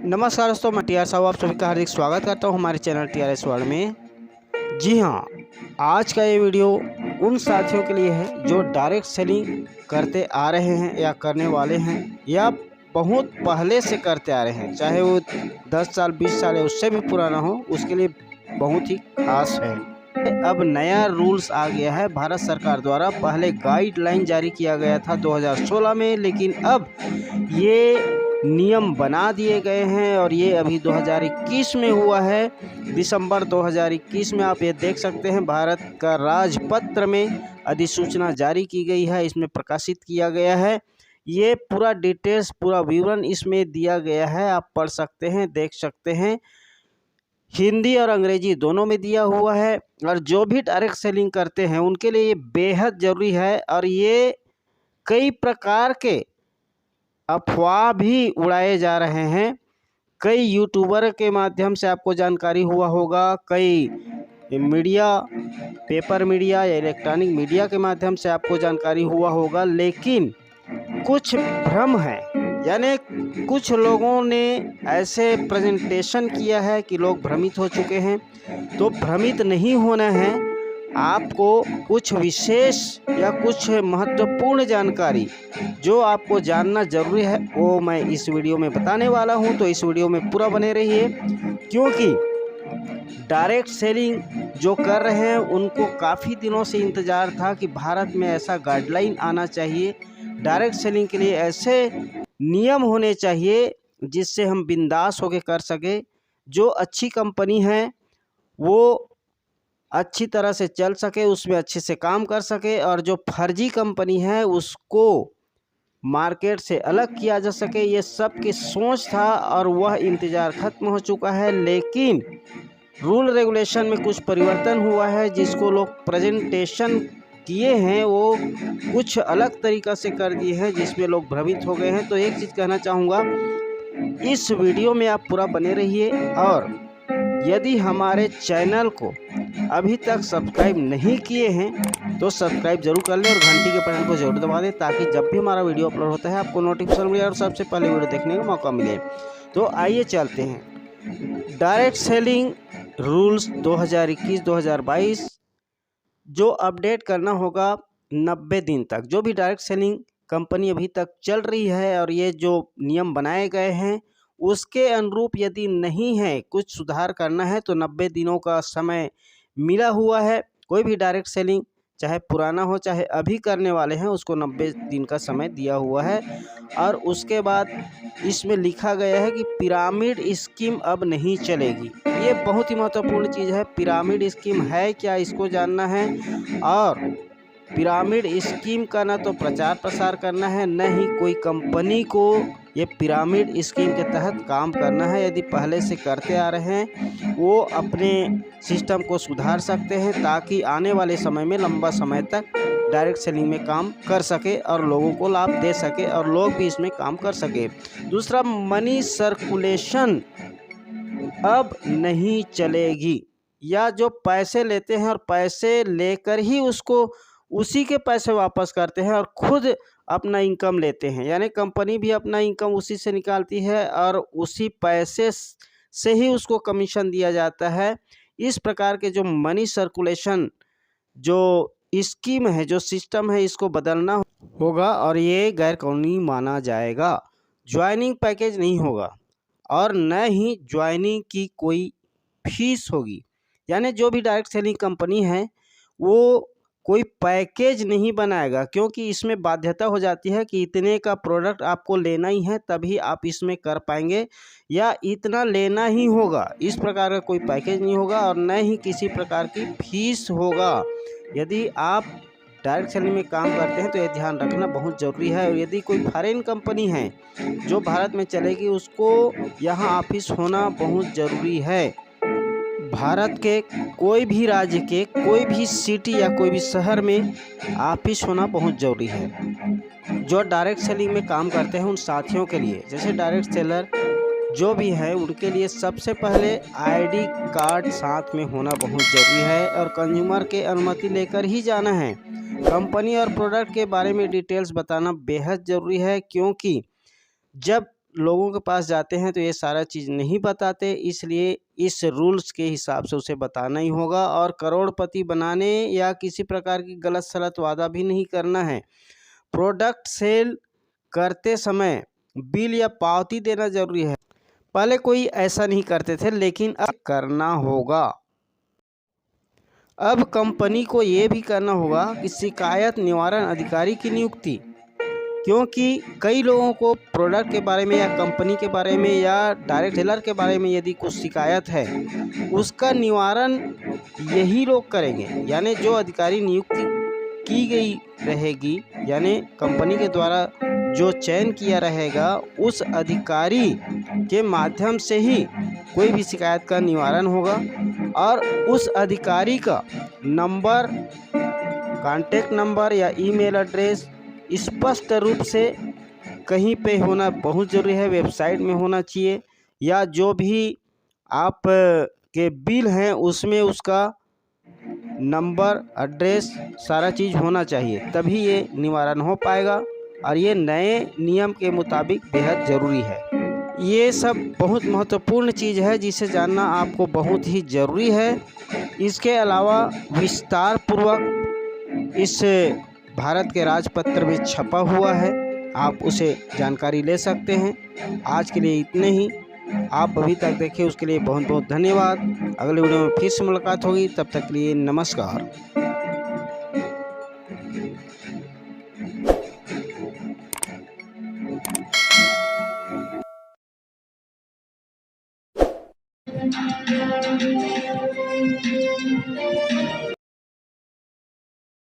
नमस्कार दोस्तों, मैं टी आर साहब आप सभी का हार्दिक स्वागत करता हूं हमारे चैनल TRS वर्ल्ड में। जी हाँ, आज का ये वीडियो उन साथियों के लिए है जो डायरेक्ट सेलिंग करते आ रहे हैं या करने वाले हैं या बहुत पहले से करते आ रहे हैं, चाहे वो 10 साल 20 साल या उससे भी पुराना हो, उसके लिए बहुत ही खास है। अब नया रूल्स आ गया है भारत सरकार द्वारा। पहले गाइडलाइन जारी किया गया था 2016 में, लेकिन अब ये नियम बना दिए गए हैं और ये अभी 2021 में हुआ है। दिसंबर 2021 में आप ये देख सकते हैं, भारत का राजपत्र में अधिसूचना जारी की गई है, इसमें प्रकाशित किया गया है। ये पूरा डिटेल्स, पूरा विवरण इसमें दिया गया है, आप पढ़ सकते हैं, देख सकते हैं। हिंदी और अंग्रेजी दोनों में दिया हुआ है और जो भी डायरेक्ट सेलिंग करते हैं उनके लिए ये बेहद ज़रूरी है। और ये कई प्रकार के अफवाह भी उड़ाए जा रहे हैं। कई यूट्यूबर के माध्यम से आपको जानकारी हुआ होगा, कई मीडिया, पेपर मीडिया या इलेक्ट्रॉनिक मीडिया के माध्यम से आपको जानकारी हुआ होगा, लेकिन कुछ भ्रम है। यानी कुछ लोगों ने ऐसे प्रेजेंटेशन किया है कि लोग भ्रमित हो चुके हैं। तो भ्रमित नहीं होना है, आपको कुछ विशेष या कुछ महत्वपूर्ण जानकारी जो आपको जानना ज़रूरी है वो मैं इस वीडियो में बताने वाला हूं। तो इस वीडियो में पूरा बने रहिए, क्योंकि डायरेक्ट सेलिंग जो कर रहे हैं उनको काफ़ी दिनों से इंतज़ार था कि भारत में ऐसा गाइडलाइन आना चाहिए, डायरेक्ट सेलिंग के लिए ऐसे नियम होने चाहिए जिससे हम बिंदास होकर कर सके। जो अच्छी कंपनी है वो अच्छी तरह से चल सके, उसमें अच्छे से काम कर सके, और जो फर्जी कंपनी है उसको मार्केट से अलग किया जा सके। ये सब की सोच था और वह इंतज़ार ख़त्म हो चुका है। लेकिन रूल रेगुलेशन में कुछ परिवर्तन हुआ है, जिसको लोग प्रेजेंटेशन किए हैं वो कुछ अलग तरीक़ा से कर दिए हैं, जिसमें लोग भ्रमित हो गए हैं। तो एक चीज़ कहना चाहूँगा, इस वीडियो में आप पूरा बने रहिए, और यदि हमारे चैनल को अभी तक सब्सक्राइब नहीं किए हैं तो सब्सक्राइब जरूर कर लें और घंटी के बटन को जरूर दबा दें, ताकि जब भी हमारा वीडियो अपलोड होता है आपको नोटिफिकेशन मिले और सबसे पहले वीडियो देखने का मौका मिले। तो आइए चलते हैं। डायरेक्ट सेलिंग रूल्स 2021-2022 जो अपडेट करना होगा 90 दिन तक। जो भी डायरेक्ट सेलिंग कंपनी अभी तक चल रही है और ये जो नियम बनाए गए हैं उसके अनुरूप यदि नहीं है, कुछ सुधार करना है, तो 90 दिनों का समय मिला हुआ है। कोई भी डायरेक्ट सेलिंग चाहे पुराना हो चाहे अभी करने वाले हैं, उसको 90 दिन का समय दिया हुआ है। और उसके बाद इसमें लिखा गया है कि पिरामिड स्कीम अब नहीं चलेगी। ये बहुत ही महत्वपूर्ण चीज़ है। पिरामिड स्कीम है क्या, इसको जानना है। और पिरामिड स्कीम का ना तो प्रचार प्रसार करना है, न ही कोई कंपनी को ये पिरामिड स्कीम के तहत काम करना है। यदि पहले से करते आ रहे हैं वो अपने सिस्टम को सुधार सकते हैं, ताकि आने वाले समय में लंबा समय तक डायरेक्ट सेलिंग में काम कर सके और लोगों को लाभ दे सके और लोग भी इसमें काम कर सके। दूसरा, मनी सर्कुलेशन अब नहीं चलेगी, या जो पैसे लेते हैं और पैसे लेकर ही उसको उसी के पैसे वापस करते हैं और खुद अपना इनकम लेते हैं। यानी कंपनी भी अपना इनकम उसी से निकालती है और उसी पैसे से ही उसको कमीशन दिया जाता है। इस प्रकार के जो मनी सर्कुलेशन जो स्कीम है, जो सिस्टम है, इसको बदलना होगा और ये गैर कानूनी माना जाएगा। ज्वाइनिंग पैकेज नहीं होगा और न ही ज्वाइनिंग की कोई फीस होगी। यानी जो भी डायरेक्ट सेलिंग कंपनी है वो कोई पैकेज नहीं बनाएगा, क्योंकि इसमें बाध्यता हो जाती है कि इतने का प्रोडक्ट आपको लेना ही है तभी आप इसमें कर पाएंगे, या इतना लेना ही होगा। इस प्रकार का कोई पैकेज नहीं होगा और न ही किसी प्रकार की फीस होगा। यदि आप डायरेक्ट सेलिंग में काम करते हैं तो ये ध्यान रखना बहुत ज़रूरी है। और यदि कोई फॉरेन कंपनी है जो भारत में चलेगी, उसको यहाँ ऑफिस होना बहुत ज़रूरी है। भारत के कोई भी राज्य के कोई भी सिटी या कोई भी शहर में ऑफिस होना बहुत ज़रूरी है। जो डायरेक्ट सेलिंग में काम करते हैं उन साथियों के लिए, जैसे डायरेक्ट सेलर जो भी है, उनके लिए सबसे पहले आईडी कार्ड साथ में होना बहुत ज़रूरी है और कंज्यूमर के अनुमति लेकर ही जाना है। कंपनी और प्रोडक्ट के बारे में डिटेल्स बताना बेहद ज़रूरी है, क्योंकि जब लोगों के पास जाते हैं तो ये सारा चीज़ नहीं बताते, इसलिए इस रूल्स के हिसाब से उसे बताना ही होगा। और करोड़पति बनाने या किसी प्रकार की गलत सलत वादा भी नहीं करना है। प्रोडक्ट सेल करते समय बिल या पावती देना ज़रूरी है। पहले कोई ऐसा नहीं करते थे, लेकिन अब करना होगा। अब कंपनी को ये भी करना होगा कि शिकायत निवारण अधिकारी की नियुक्ति, क्योंकि कई लोगों को प्रोडक्ट के बारे में या कंपनी के बारे में या डायरेक्ट सेलर के बारे में यदि कुछ शिकायत है, उसका निवारण यही लोग करेंगे। यानी जो अधिकारी नियुक्ति की गई रहेगी, यानी कंपनी के द्वारा जो चयन किया रहेगा, उस अधिकारी के माध्यम से ही कोई भी शिकायत का निवारण होगा। और उस अधिकारी का नंबर, कॉन्टैक्ट नंबर या ईमेल एड्रेस स्पष्ट रूप से कहीं पे होना बहुत ज़रूरी है। वेबसाइट में होना चाहिए, या जो भी आप के बिल हैं उसमें उसका नंबर, एड्रेस, सारा चीज़ होना चाहिए, तभी ये निवारण हो पाएगा। और ये नए नियम के मुताबिक बेहद ज़रूरी है। ये सब बहुत महत्वपूर्ण चीज़ है जिसे जानना आपको बहुत ही ज़रूरी है। इसके अलावा विस्तार पूर्वक इस भारत के राजपत्र में छपा हुआ है, आप उसे जानकारी ले सकते हैं। आज के लिए इतने ही। आप अभी तक देखे उसके लिए बहुत बहुत धन्यवाद। अगले वीडियो में फिर से मुलाकात होगी, तब तक के लिए नमस्कार।